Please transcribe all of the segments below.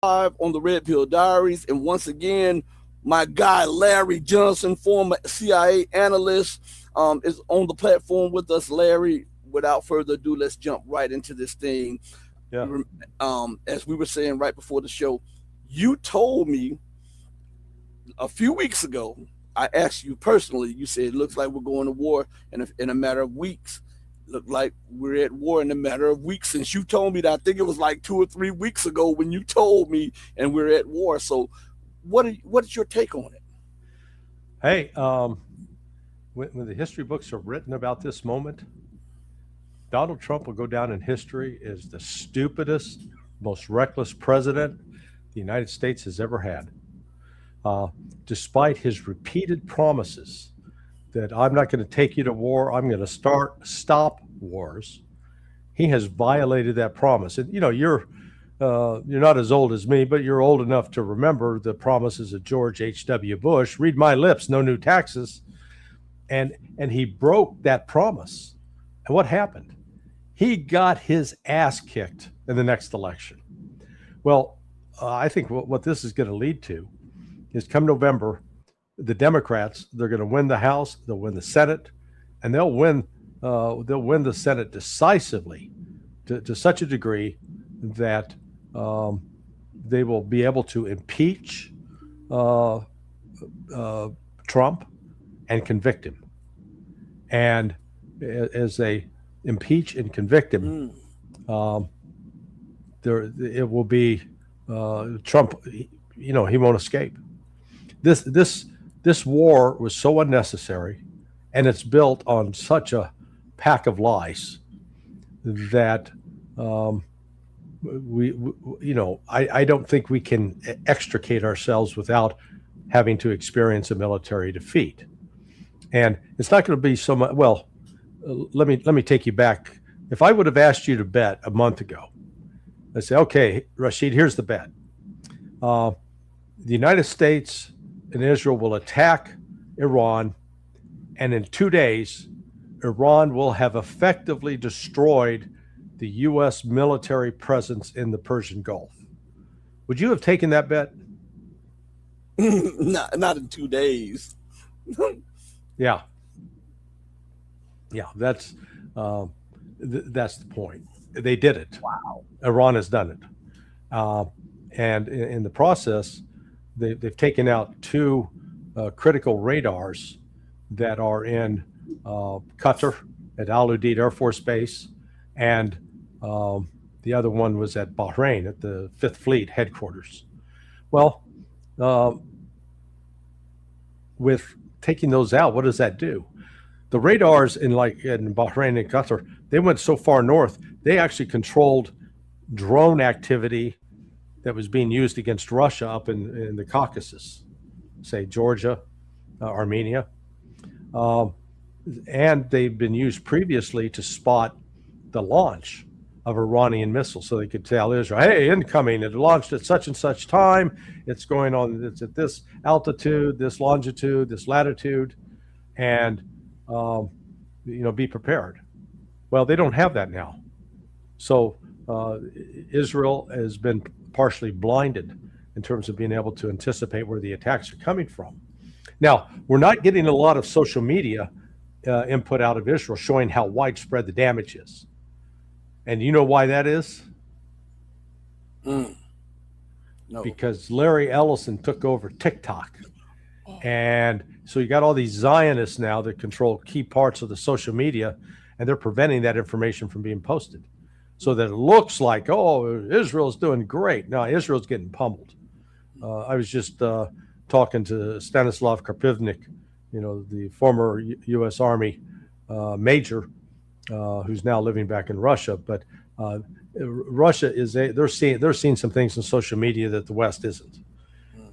live on the Red Pill Diaries. And once again, my guy Larry Johnson, former CIA analyst, is on the platform with us. Larry, without further ado, let's jump right into this thing. Yeah. As we were saying right before the show, you told me a few weeks ago, I asked you personally, you said it looks like we're going to war in a matter of weeks. Look like we're at war in a matter of weeks since you told me that. I think it was like 2 or 3 weeks ago when you told me, and we're at war. So, what is your take on it? Hey, when the history books are written about this moment, Donald Trump will go down in history as the stupidest, most reckless president the United States has ever had. Uh, Despite his repeated promises that I'm not going to take you to war, I'm going to stop wars, he has violated that promise. And you're not as old as me, but you're old enough to remember the promises of George H.W. Bush. Read my lips, no new taxes. And he broke that promise. And what happened? He got his ass kicked in the next election. Well, I think what this is going to lead to is come November, the Democrats, they're going to win the House, they'll win the Senate, and they'll win the Senate decisively to such a degree that they will be able to impeach uh, Trump and convict him. And as they impeach and convict him, Mm. um, there it will be Trump. He won't escape. This war was so unnecessary, and it's built on such a pack of lies that um, I don't think we can extricate ourselves without having to experience a military defeat. And it's not going to be so much. Well, let me take you back. If I would have asked you to bet a month ago, I say, okay, Rashid, here's the bet. Uh, the United States and Israel will attack Iran, and in 2 days, Iran will have effectively destroyed the U.S. military presence in the Persian Gulf. Would you have taken that bet? Not in 2 days. Yeah, yeah. That's the point. They did it. Wow. Iran has done it, uh, and in the process, they've taken out two critical radars that are in Qatar at Al Udeid Air Force Base, and um, the other one was at Bahrain at the Fifth Fleet headquarters. Well, uh, with taking those out, what does that do? The radars in Bahrain and Qatar, they went so far north, they actually controlled drone activity that was being used against Russia up in the Caucasus, say Georgia, Armenia. Um, and they've been used previously to spot the launch of Iranian missiles, so they could tell Israel, "Hey, incoming! It launched at such and such time. It's going on. It's at this altitude, this longitude, this latitude, and um, be prepared." Well, they don't have that now, so Israel has been partially blinded in terms of being able to anticipate where the attacks are coming from. Now, we're not getting a lot of social media input out of Israel showing how widespread the damage is. And you know why that is? Mm. No. Because Larry Ellison took over TikTok. And so you got all these Zionists now that control key parts of the social media, and they're preventing that information from being posted. So that it looks like, oh, Israel's doing great. No, Israel's getting pummeled. I was just talking to Stanislav Karpivnik, the former U.S. Army major who's now living back in Russia. But Russia they're seeing some things in social media that the West isn't.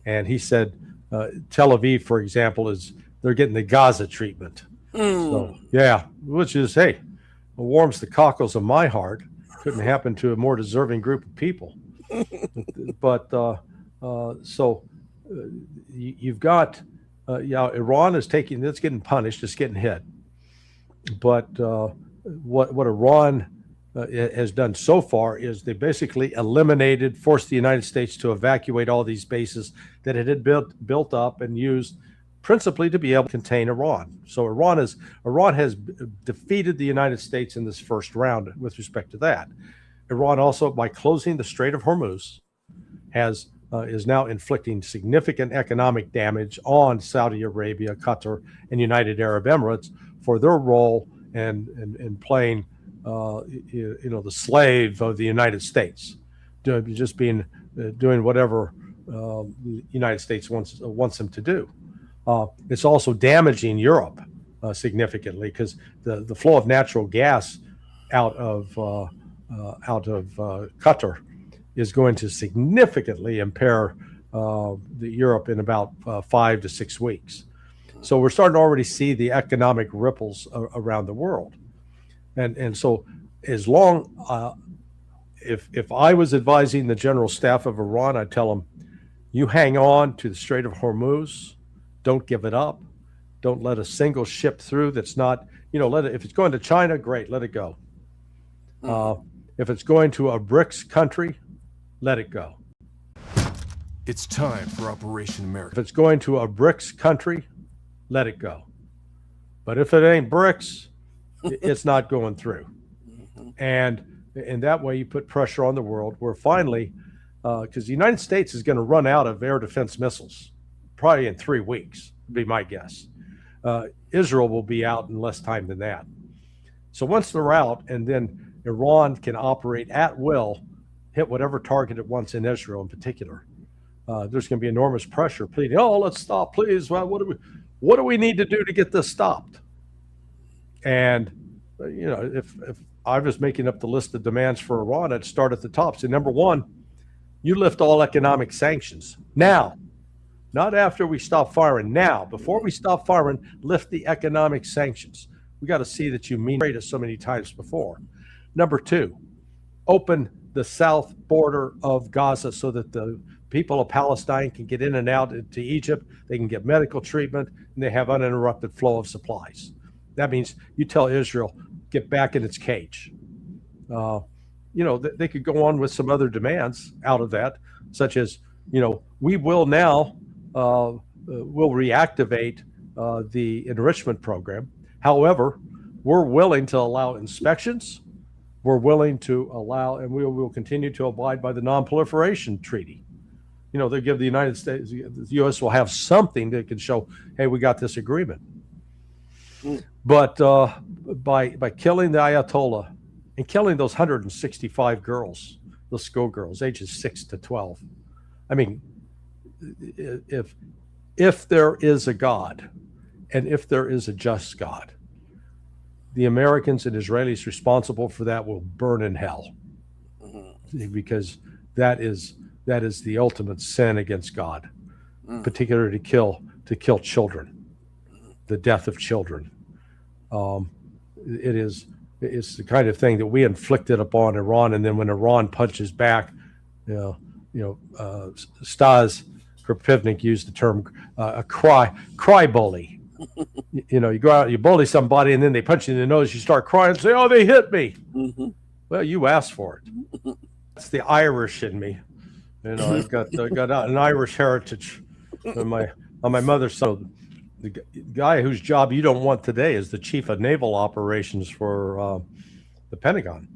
And he said Tel Aviv, for example, they're getting the Gaza treatment. So Mm. yeah, which is, hey, warms the cockles of my heart. Couldn't happen to a more deserving group of people. But so you've got Iran is it's getting punished, it's getting hit. But what Iran has done so far is they basically forced the United States to evacuate all these bases that it had built up and used principally to be able to contain Iran. So Iran has defeated the United States in this first round with respect to that. Iran also, by closing the Strait of Hormuz, is now inflicting significant economic damage on Saudi Arabia, Qatar, and United Arab Emirates for their role in playing, the slave of the United States, just being doing whatever the United States wants them to do. It's also damaging Europe significantly because the flow of natural gas out of Qatar is going to significantly impair Europe in about 5 to 6 weeks. So we're starting to already see the economic ripples around the world. And so as long, if I was advising the general staff of Iran, I'd tell them, you hang on to the Strait of Hormuz, don't give it up. Don't let a single ship through that's not, if it's going to China, great, let it go. If it's going to a BRICS country, let it go. It's time for Operation America. If it's going to a BRICS country, let it go. But if it ain't BRICS, it's not going through. And in that way, you put pressure on the world where finally, because the United States is going to run out of air defense missiles, probably in 3 weeks, would be my guess. Israel will be out in less time than that. So once they're out, and then Iran can operate at will, hit whatever target it wants in Israel in particular. There's going to be enormous pressure pleading, oh, let's stop, please. Well, what do we need to do to get this stopped? And, if I was making up the list of demands for Iran, I'd start at the top. So number one, you lift all economic sanctions now, not after we stop firing. Now, before we stop firing, lift the economic sanctions. We got to see that you mean it so many times before. Number two, open the south border of Gaza so that the people of Palestine can get in and out to Egypt. They can get medical treatment, and they have uninterrupted flow of supplies. That means you tell Israel, get back in its cage. They could go on with some other demands out of that, such as, we will now will reactivate the enrichment program. However, we're willing to allow inspections. We're willing to allow, and we will continue to abide by the non-proliferation treaty. They give the United States, the U.S. will have something that can show, hey, we got this agreement. But by killing the Ayatollah and killing those 165 girls, those schoolgirls, ages 6 to 12, I mean, if there is a God, and if there is a just God, the Americans and Israelis responsible for that will burn in hell, because that is the ultimate sin against God, particularly to kill children, the death of children. It's the kind of thing that we inflicted upon Iran, and then when Iran punches back, Stas Kripivnik used the term a cry bully. You go out, you bully somebody, and then they punch you in the nose. You start crying and say, "Oh, they hit me." Well, you asked for it. That's the Irish in me. I've got an Irish heritage on my mother's side. The guy whose job you don't want today is the chief of naval operations for the Pentagon.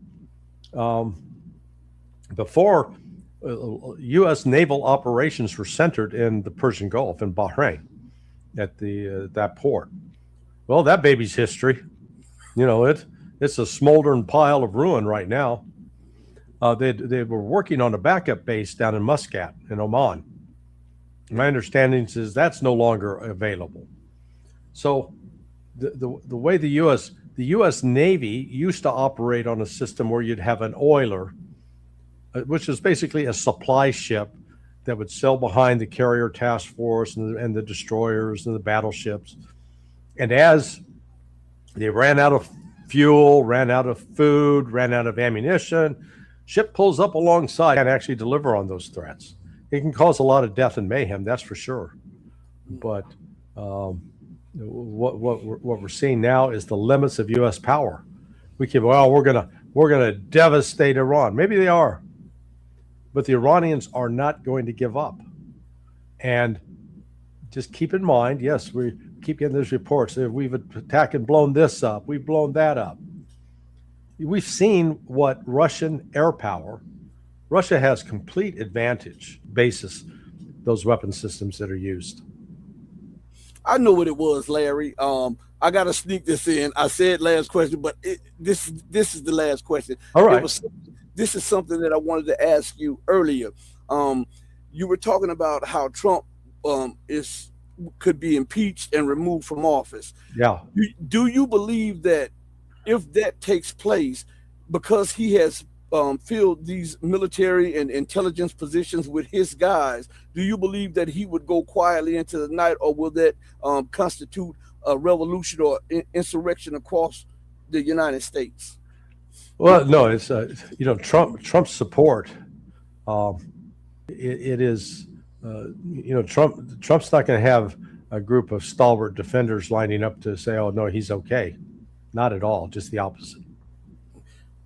Before, U.S. naval operations were centered in the Persian Gulf in Bahrain, at that port. Well, that baby's history. It's a smoldering pile of ruin right now. They were working on a backup base down in Muscat in Oman. My understanding is that's no longer available. So the way the U.S. Navy used to operate on a system where you'd have an oiler, which is basically a supply ship that would sail behind the carrier task force and the destroyers and the battleships. And as they ran out of fuel, ran out of food, ran out of ammunition, ship pulls up alongside and actually deliver on those threats. It can cause a lot of death and mayhem, that's for sure. But what we're seeing now is the limits of U.S. power. We're we're going to devastate Iran. Maybe they are, but the Iranians are not going to give up. And just keep in mind, yes, we keep getting those reports that we've attacked and blown this up, we've blown that up. We've seen what Russian air power, Russia has complete advantage basis those weapon systems that are used. I know what it was, Larry. I got to sneak this in. I said last question, but this is the last question. All right. This is something that I wanted to ask you earlier. You were talking about how Trump could be impeached and removed from office. Yeah. Do you believe that if that takes place, because he has filled these military and intelligence positions with his guys, do you believe that he would go quietly into the night, or will that constitute a revolution or insurrection across the United States? Well, no, it's Trump's support. It is Trump's not going to have a group of stalwart defenders lining up to say, "Oh no, he's okay." Not at all. Just the opposite.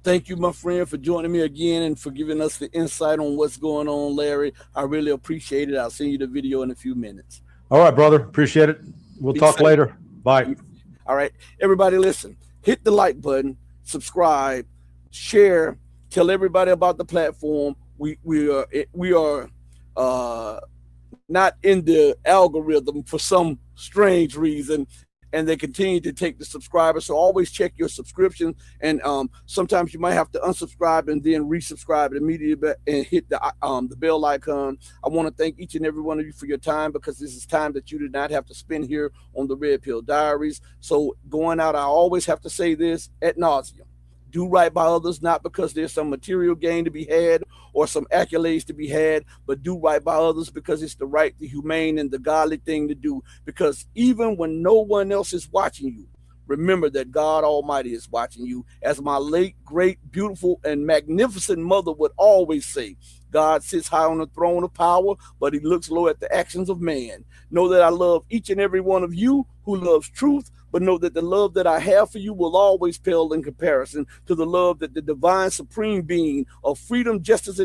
Thank you, my friend, for joining me again and for giving us the insight on what's going on, Larry. I really appreciate it. I'll send you the video in a few minutes. All right, brother. Appreciate it. We'll talk later. Bye. All right. Everybody listen. Hit the like button, subscribe, share, tell everybody about the platform. We are not in the algorithm for some strange reason, and they continue to take the subscribers. So always check your subscription, and sometimes you might have to unsubscribe and then resubscribe immediately and hit the bell icon. I want to thank each and every one of you for your time, because this is time that you did not have to spend here on the Red Pill Diaries. So going out, I always have to say this ad nauseum. Do right by others, not because there's some material gain to be had or some accolades to be had, but do right by others because it's the right, the humane, and the godly thing to do. Because even when no one else is watching you, remember that God Almighty is watching you. As my late, great, beautiful, and magnificent mother would always say, God sits high on the throne of power, but he looks low at the actions of man. Know that I love each and every one of you who loves truth, but know that the love that I have for you will always pale in comparison to the love that the divine supreme being of freedom, justice, and